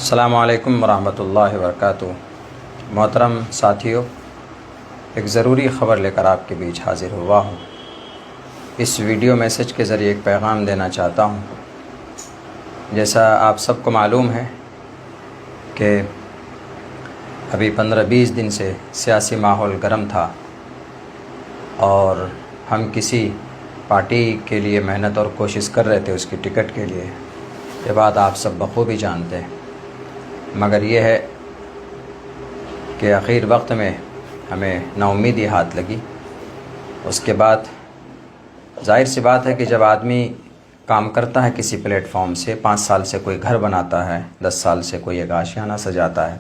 السلام علیکم ورحمۃ اللہ وبرکاتہ۔ محترم ساتھیوں، ایک ضروری خبر لے کر آپ کے بیچ حاضر ہوا ہوں۔ اس ویڈیو میسج کے ذریعے ایک پیغام دینا چاہتا ہوں۔ جیسا آپ سب کو معلوم ہے کہ ابھی 15-20 دن سے سیاسی ماحول گرم تھا اور ہم کسی پارٹی کے لیے محنت اور کوشش کر رہے تھے اس کی ٹکٹ کے لیے۔ یہ بات آپ سب بخوبی جانتے ہیں، مگر یہ ہے کہ آخر وقت میں ہمیں نا امیدی ہاتھ لگی۔ اس کے بعد ظاہر سی بات ہے کہ جب آدمی کام کرتا ہے کسی پلیٹ فارم سے، 5 سال سے کوئی گھر بناتا ہے، 10 سال سے کوئی ایک آشیانہ سجاتا ہے،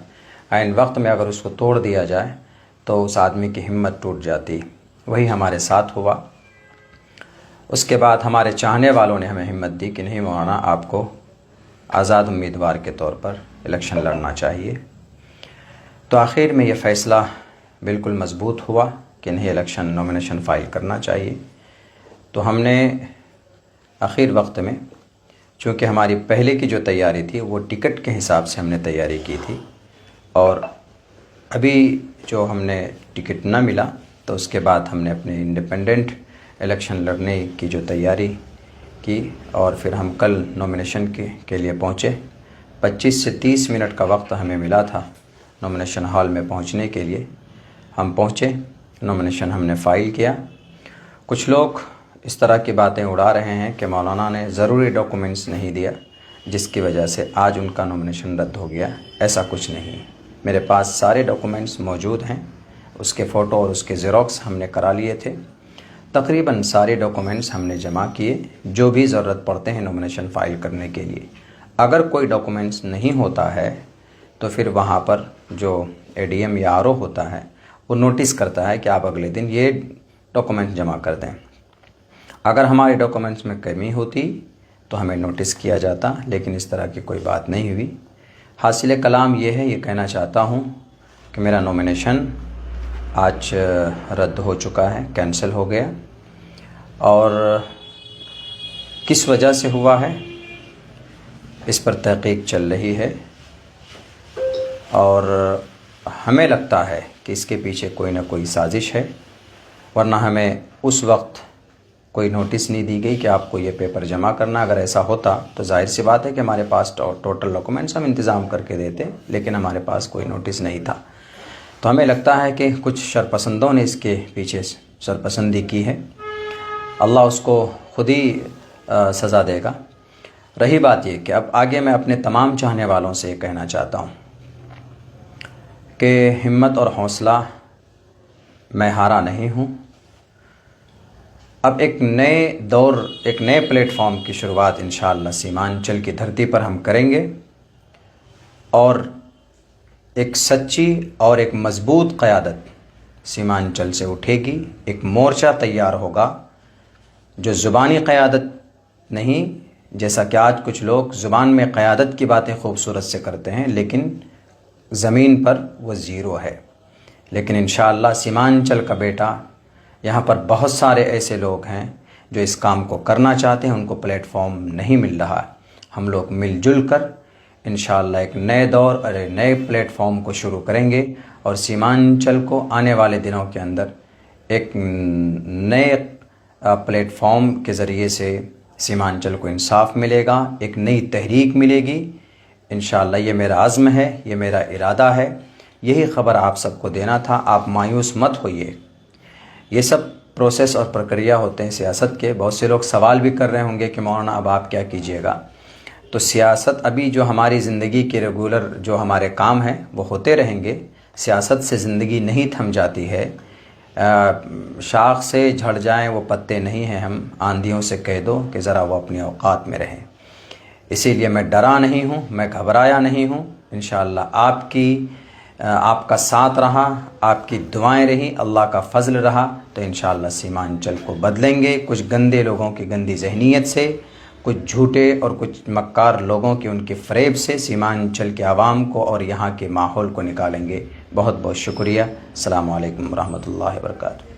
عین وقت میں اگر اس کو توڑ دیا جائے تو اس آدمی کی ہمت ٹوٹ جاتی۔ وہی ہمارے ساتھ ہوا۔ اس کے بعد ہمارے چاہنے والوں نے ہمیں ہمت دی کہ نہیں مولانا، آپ کو آزاد امیدوار کے طور پر الیکشن لڑنا چاہیے۔ تو آخر میں یہ فیصلہ بالکل مضبوط ہوا کہ نہیں، الیکشن نومینیشن فائل کرنا چاہیے۔ تو ہم نے آخر وقت میں، چونکہ ہماری پہلے کی جو تیاری تھی وہ ٹکٹ کے حساب سے ہم نے تیاری کی تھی، اور ابھی جو ہم نے ٹکٹ نہ ملا تو اس کے بعد ہم نے اپنے انڈیپینڈنٹ الیکشن لڑنے کی جو تیاری کی، اور پھر ہم کل نومینیشن کے لیے پہنچے۔ 25 سے 30 منٹ کا وقت ہمیں ملا تھا نومینیشن ہال میں پہنچنے کے لیے۔ ہم پہنچے، نومینیشن ہم نے فائل کیا۔ کچھ لوگ اس طرح کی باتیں اڑا رہے ہیں کہ مولانا نے ضروری ڈاکومنٹس نہیں دیا جس کی وجہ سے آج ان کا نومینیشن رد ہو گیا۔ ایسا کچھ نہیں، میرے پاس سارے ڈاکومنٹس موجود ہیں۔ اس کے فوٹو اور اس کے زیروکس ہم نے کرا لیے تھے۔ تقریباً سارے ڈاکومنٹس ہم نے جمع کیے جو بھی ضرورت پڑتے ہیں نومینیشن فائل کرنے کے لیے۔ اگر کوئی ڈاکومنٹس نہیں ہوتا ہے تو پھر وہاں پر جو اے ڈی ایم یا آر او ہوتا ہے وہ نوٹس کرتا ہے کہ آپ اگلے دن یہ ڈاکومنٹ جمع کر دیں۔ اگر ہمارے ڈاکومنٹس میں کمی ہوتی تو ہمیں نوٹس کیا جاتا، لیکن اس طرح کی کوئی بات نہیں ہوئی۔ حاصل کلام یہ ہے، یہ کہنا چاہتا ہوں کہ میرا نومینیشن آج رد ہو چکا ہے، کینسل ہو گیا، اور کس وجہ سے ہوا ہے اس پر تحقیق چل رہی ہے، اور ہمیں لگتا ہے کہ اس کے پیچھے کوئی نہ کوئی سازش ہے، ورنہ ہمیں اس وقت کوئی نوٹس نہیں دی گئی کہ آپ کو یہ پیپر جمع کرنا۔ اگر ایسا ہوتا تو ظاہر سی بات ہے کہ ہمارے پاس ٹوٹل ڈاکومنٹس ہم انتظام کر کے دیتے، لیکن ہمارے پاس کوئی نوٹس نہیں تھا۔ تو ہمیں لگتا ہے کہ کچھ شرپسندوں نے اس کے پیچھے سرپسندی کی ہے۔ اللہ اس کو خود ہی سزا دے گا۔ رہی بات یہ کہ اب آگے میں اپنے تمام چاہنے والوں سے یہ کہنا چاہتا ہوں کہ ہمت اور حوصلہ میں ہارا نہیں ہوں۔ اب ایک نئے دور، ایک نئے پلیٹ فارم کی شروعات انشاءاللہ سیمانچل کی دھرتی پر ہم کریں گے، اور ایک سچی اور ایک مضبوط قیادت سیمانچل سے اٹھے گی۔ ایک مورچہ تیار ہوگا جو زبانی قیادت نہیں، جیسا کہ آج کچھ لوگ زبان میں قیادت کی باتیں خوبصورت سے کرتے ہیں لیکن زمین پر وہ زیرو ہے۔ لیکن انشاءاللہ سیمانچل کا بیٹا، یہاں پر بہت سارے ایسے لوگ ہیں جو اس کام کو کرنا چاہتے ہیں، ان کو پلیٹ فارم نہیں مل رہا۔ ہم لوگ مل جل کر انشاءاللہ ایک نئے دور اور ایک نئے پلیٹ فارم کو شروع کریں گے، اور سیمانچل کو آنے والے دنوں کے اندر ایک نئے پلیٹ فارم کے ذریعے سے سیمانچل کو انصاف ملے گا، ایک نئی تحریک ملے گی۔ انشاءاللہ یہ میرا عزم ہے، یہ میرا ارادہ ہے۔ یہی خبر آپ سب کو دینا تھا۔ آپ مایوس مت ہوئیے، یہ سب پروسیس اور پرکریا ہوتے ہیں سیاست کے۔ بہت سے لوگ سوال بھی کر رہے ہوں گے کہ مولانا اب آپ کیا کیجیے گا؟ تو سیاست ابھی جو ہماری زندگی کے ریگولر جو ہمارے کام ہیں وہ ہوتے رہیں گے۔ سیاست سے زندگی نہیں تھم جاتی ہے۔ شاخ سے جھڑ جائیں وہ پتے نہیں ہیں ہم، آندھیوں سے کہہ دو کہ ذرا وہ اپنے اوقات میں رہیں۔ اسی لیے میں ڈرا نہیں ہوں، میں گھبرایا نہیں ہوں۔ انشاءاللہ آپ کا ساتھ رہا، آپ کی دعائیں رہی، اللہ کا فضل رہا، تو انشاءاللہ سیمانچل کو بدلیں گے۔ کچھ گندے لوگوں کی گندی ذہنیت سے، کچھ جھوٹے اور کچھ مکار لوگوں کی ان کے فریب سے سیمانچل کے عوام کو اور یہاں کے ماحول کو نکالیں گے۔ بہت بہت شکریہ۔ السلام علیکم ورحمۃ اللہ وبرکاتہ۔